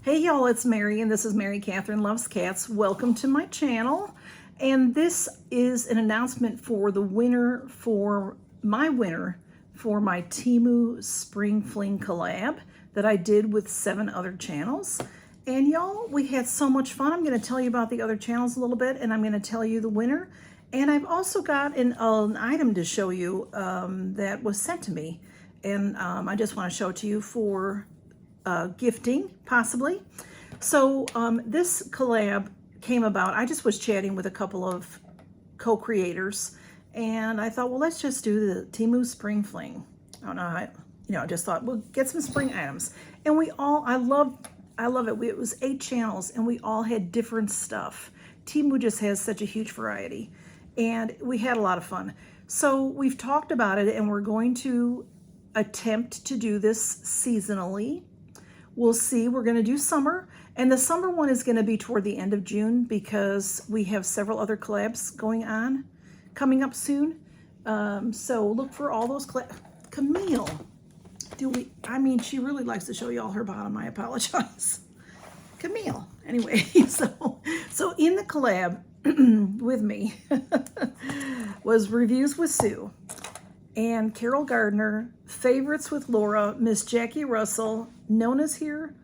Hey y'all, it's Mary and this is Mary Catherine Loves Cats. Welcome to my channel. And this is an announcement for the winner for my TEMU Spring Fling collab that I did with 7 other channels. And y'all, we had so much fun. I'm going to tell you about the other channels a little bit and I'm going to tell you the winner. And I've also got an item to show you that was sent to me. And I just want to show it to you for gifting, possibly. So this collab came about. I just was chatting with a couple of co-creators, and I thought, well, let's just do the TEMU Spring Fling. I don't know, I just thought we'll get some spring items, and I love it. It was 8 channels, and we all had different stuff. TEMU just has such a huge variety, and we had a lot of fun. So we've talked about it, and we're going to attempt to do this seasonally. We'll see. We're going to do summer, and the summer one is going to be toward the end of June because we have several other collabs coming up soon. So look for all those collabs. Camille, she really likes to show you all her bottom. I apologize. Camille. Anyway, so in the collab with me was Reviews with Sue and Carol Gardner, Favorites with Laura, Miss Jackie Russell, Nona's here,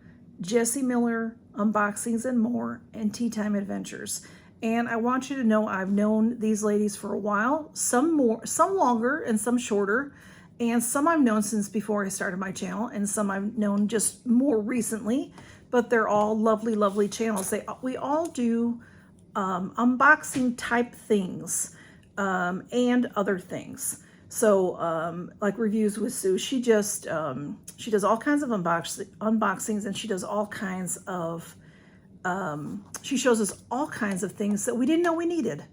Jessie Miller, Unboxings and More, and Tea Time Adventures. And I want you to know I've known these ladies for a while, some longer and some shorter, and some I've known since before I started my channel, and some I've known just more recently, but they're all lovely, lovely channels. We all do unboxing type things and other things. So like Reviews with Sue, she does all kinds of unboxings, and she does all kinds of, she shows us all kinds of things that we didn't know we needed,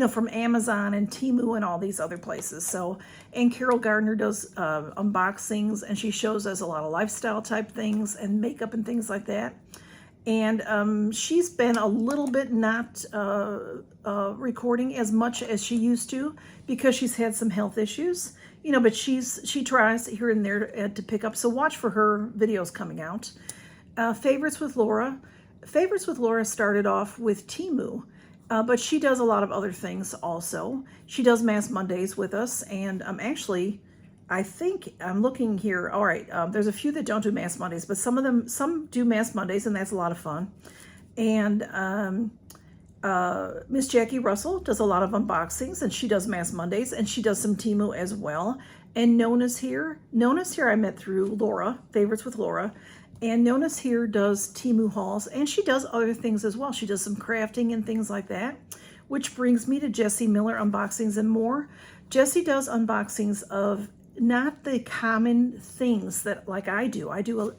from Amazon and TEMU and all these other places. So, and Carol Gardner does unboxings, and she shows us a lot of lifestyle type things and makeup and things like that. And she's been a little bit not recording as much as she used to because she's had some health issues, but she tries here and there to pick up. So watch for her videos coming out. Favorites with Laura. Favorites with Laura started off with TEMU, but she does a lot of other things also. She does Mass Mondays with us, and I think I'm looking here. All right, there's a few that don't do Mass Mondays, but some do Mass Mondays, and that's a lot of fun. And Miss Jackie Russell does a lot of unboxings, and she does Mass Mondays, and she does some TEMU as well. And Nona's here. Nona's here I met through Laura, Favorites with Laura. And Nona's here does TEMU hauls, and she does other things as well. She does some crafting and things like that, which brings me to Jessie Miller, Unboxings and More. Jessie does unboxings of not the common things that like I do. I do,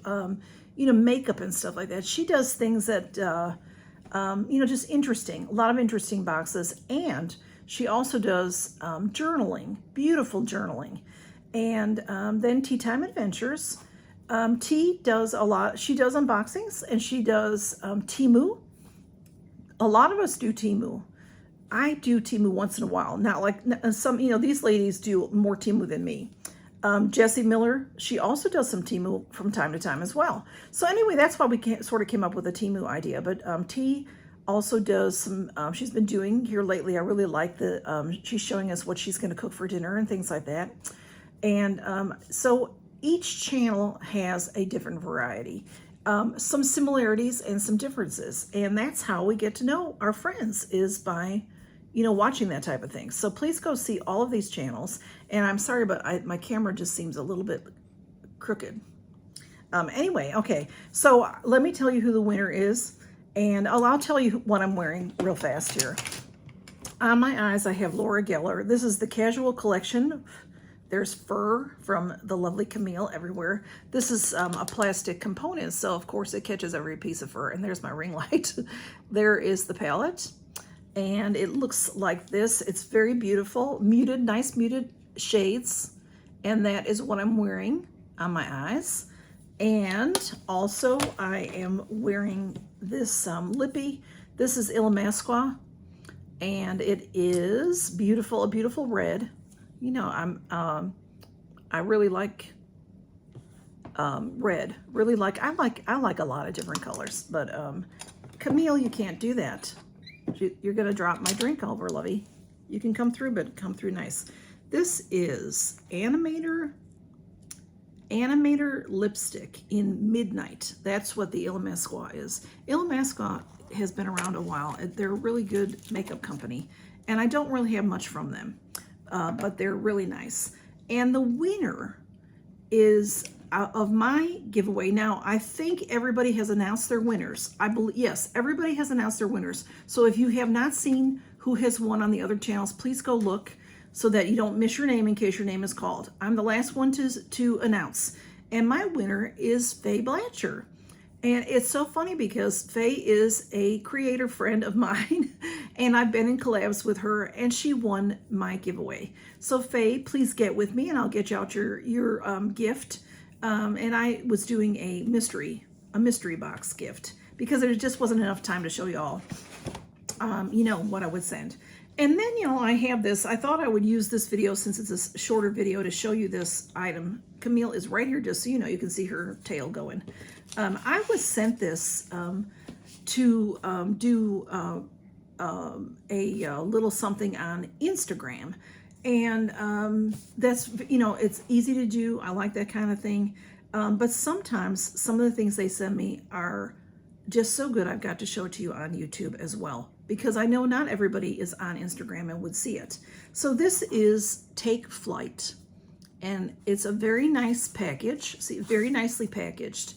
makeup and stuff like that. She does things that, just interesting, a lot of interesting boxes. And she also does journaling, beautiful journaling. And then Tea Time Adventures. T does a lot. She does unboxings and she does TEMU. A lot of us do TEMU. I do TEMU once in a while. Not like some, these ladies do more TEMU than me. Jessie Miller, she also does some TEMU from time to time as well. So anyway, that's why we sort of came up with a TEMU idea. But T also does some, she's been doing here lately. I really like she's showing us what she's going to cook for dinner and things like that. And so each channel has a different variety, some similarities and some differences. And that's how we get to know our friends, is by watching that type of thing. So please go see all of these channels. And I'm sorry, but my camera just seems a little bit crooked. Anyway, okay. So let me tell you who the winner is. And I'll tell you what I'm wearing real fast here. On my eyes, I have Laura Geller. This is the casual collection. There's fur from the lovely Camille everywhere. This is a plastic component, so of course it catches every piece of fur. And there's my ring light. There is the palette. And it looks like this. It's very beautiful, nice muted shades. And that is what I'm wearing on my eyes. And also I am wearing this lippy. This is Ilamasqua, and it is beautiful, a beautiful red. I really like red. Really like, I like a lot of different colors, but Camille, you can't do that. You're gonna drop my drink over, lovey. You can come through, but come through nice. This is Animator lipstick in Midnight. That's what the Illamasqua is. Illamasqua has been around a while. They're a really good makeup company, and I don't really have much from them, but they're really nice. And the winner is of my giveaway. Now, I think everybody has announced their winners. I believe, yes, everybody has announced their winners. So if you have not seen who has won on the other channels, please go look so that you don't miss your name in case your name is called. I'm the last one to announce. And my winner is Faye Blanchard. And it's so funny because Faye is a creator friend of mine, and I've been in collabs with her, and she won my giveaway. So Faye, please get with me, and I'll get you out your gift. And I was doing a mystery box gift because there just wasn't enough time to show you all, you know, what I would send. And then, you know, I have this. I thought I would use this video, since it's a shorter video, to show you this item. Camille is right here, just so you know. You can see her tail going. I was sent this to do a little something on Instagram. And that's, you know, it's easy to do. I like that kind of thing. But sometimes some of the things they send me are just so good, I've got to show it to you on YouTube as well, because I know not everybody is on Instagram and would see it. So this is Take Flight, and it's a very nice package. See, very nicely packaged.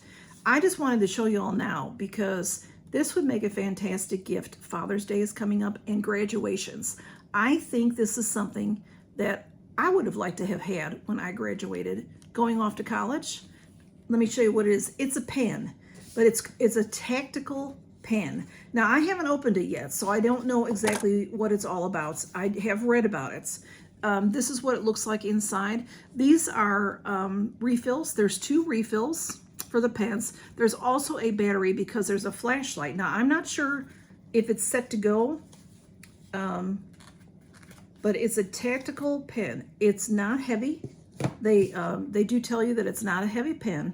I just wanted to show you all now because this would make a fantastic gift. Father's Day is coming up, and graduations. I think this is something that I would have liked to have had when I graduated, going off to college. Let me show you what it is. It's a pen, but it's a tactical pen. Now, I haven't opened it yet, so I don't know exactly what it's all about. I have read about it. This is what it looks like inside. These are refills. There's 2 refills for the pens. There's also a battery because there's a flashlight. Now, I'm not sure if it's set to go, but it's a tactical pen. It's not heavy. They do tell you that it's not a heavy pen.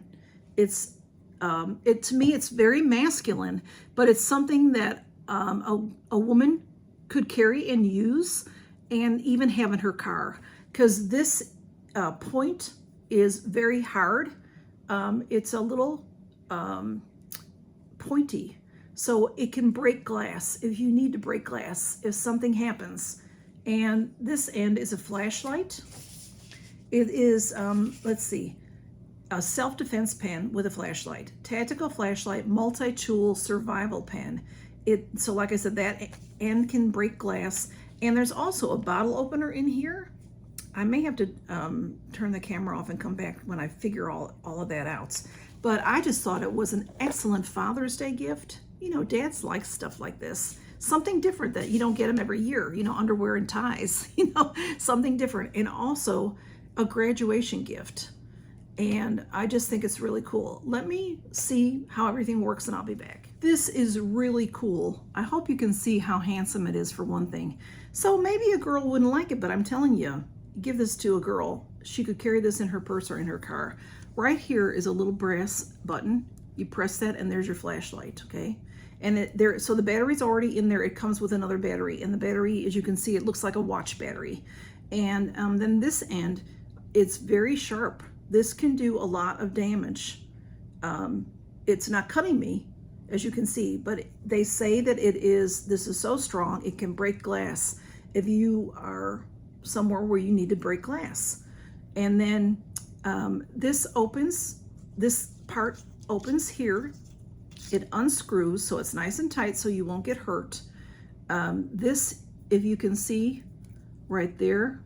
It's to me, it's very masculine, but it's something that a woman could carry and use, and even have in her car, because this point is very hard. It's a little pointy, so it can break glass if you need to break glass, if something happens. And this end is a flashlight. It is, let's see, a self-defense pen with a flashlight, tactical flashlight, multi-tool survival pen. So like I said, that end can break glass. And there's also a bottle opener in here. I may have to turn the camera off and come back when I figure all of that out. But I just thought it was an excellent Father's Day gift. You know, dads like stuff like this. Something different that you don't get them every year, you know, underwear and ties, you know, something different. And also a graduation gift. And I just think it's really cool. Let me see how everything works and I'll be back. This is really cool. I hope you can see how handsome it is, for one thing. So maybe a girl wouldn't like it, but I'm telling you, give this to a girl. She could carry this in her purse or in her car. Right here is a little brass button. You press that and there's your flashlight, okay? And so the battery's already in there. It comes with another battery, and the battery, as you can see, it looks like a watch battery. And then this end, it's very sharp. This can do a lot of damage. It's not cutting me, as you can see, but they say that this is so strong, it can break glass if you are somewhere where you need to break glass. And then this part opens here. It unscrews, so it's nice and tight so you won't get hurt. This, if you can see right there,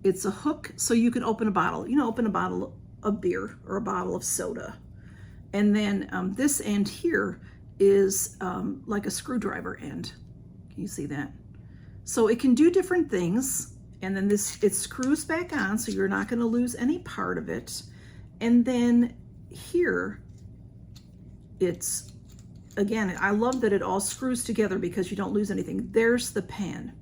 it's a hook so you can open a bottle. You know, open a bottle of beer or a bottle of soda. And then this end here is like a screwdriver end. Can you see that? So it can do different things. And then it screws back on, so you're not going to lose any part of it. And then here, it's, again, I love that it all screws together because you don't lose anything. There's the pen.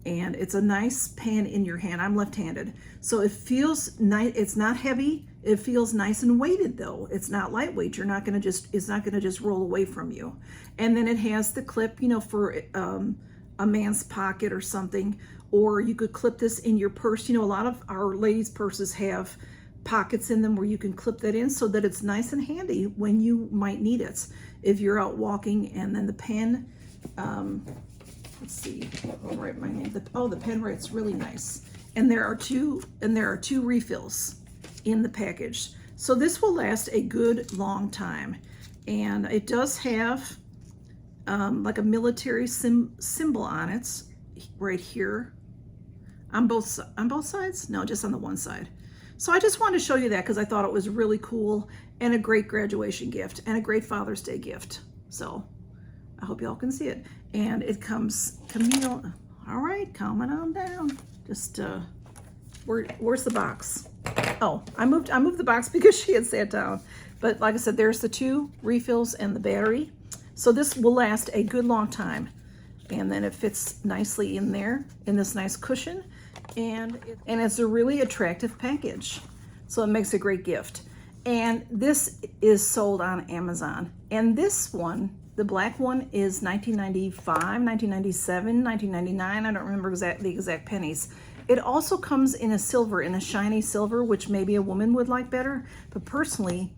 and it's a nice pen in your hand. I'm left-handed, so it feels nice. It's not heavy. It feels nice and weighted though. It's not lightweight. You're not gonna just, it's not gonna just roll away from you. And then it has the clip, you know, for a man's pocket or something, or you could clip this in your purse. You know, a lot of our ladies' purses have pockets in them where you can clip that in so that it's nice and handy when you might need it. If you're out walking. And then the pen, let's see, I'll write my name. The pen writes really nice. And there are two refills in the package. So this will last a good long time. And it does have like a military symbol on it right here. On both sides? No, just on the one side. So I just wanted to show you that because I thought it was really cool and a great graduation gift and a great Father's Day gift. So I hope y'all can see it. And it comes Camille. All right, coming on down. Just where's the box? Oh, I moved the box because she had sat down. But like I said, there's the 2 refills and the battery. So this will last a good long time. And then it fits nicely in there in this nice cushion. And it's a really attractive package. So it makes a great gift. And this is sold on Amazon. And this one, the black one, is $19.95, $19.97, $19.99. I don't remember the exact pennies. It also comes in a silver, in a shiny silver, which maybe a woman would like better. But personally,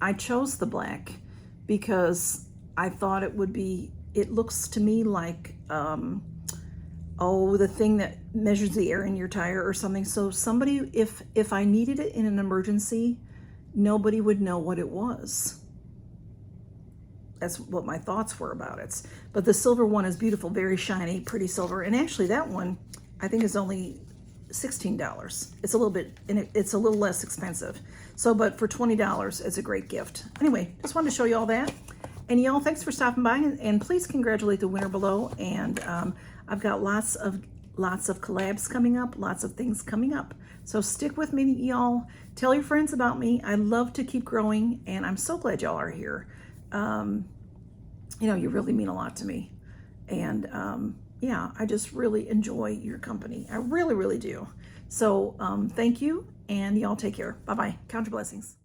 I chose the black because I thought it would be, it looks to me like, the thing that measures the air in your tire or something. So somebody, if I needed it in an emergency, nobody would know what it was. That's what my thoughts were about it. But the silver one is beautiful, very shiny, pretty silver. And actually that one, I think, is only $16. It's a little bit, and it's a little less expensive. So, but for $20, it's a great gift. Anyway, just wanted to show you all that. And y'all, thanks for stopping by, and please congratulate the winner below. And I've got lots of collabs coming up, lots of things coming up. So stick with me, y'all. Tell your friends about me. I love to keep growing, and I'm so glad y'all are here. You know, you really mean a lot to me. And yeah, I just really enjoy your company. I really, really do. So thank you, and y'all take care. Bye-bye. Count your blessings.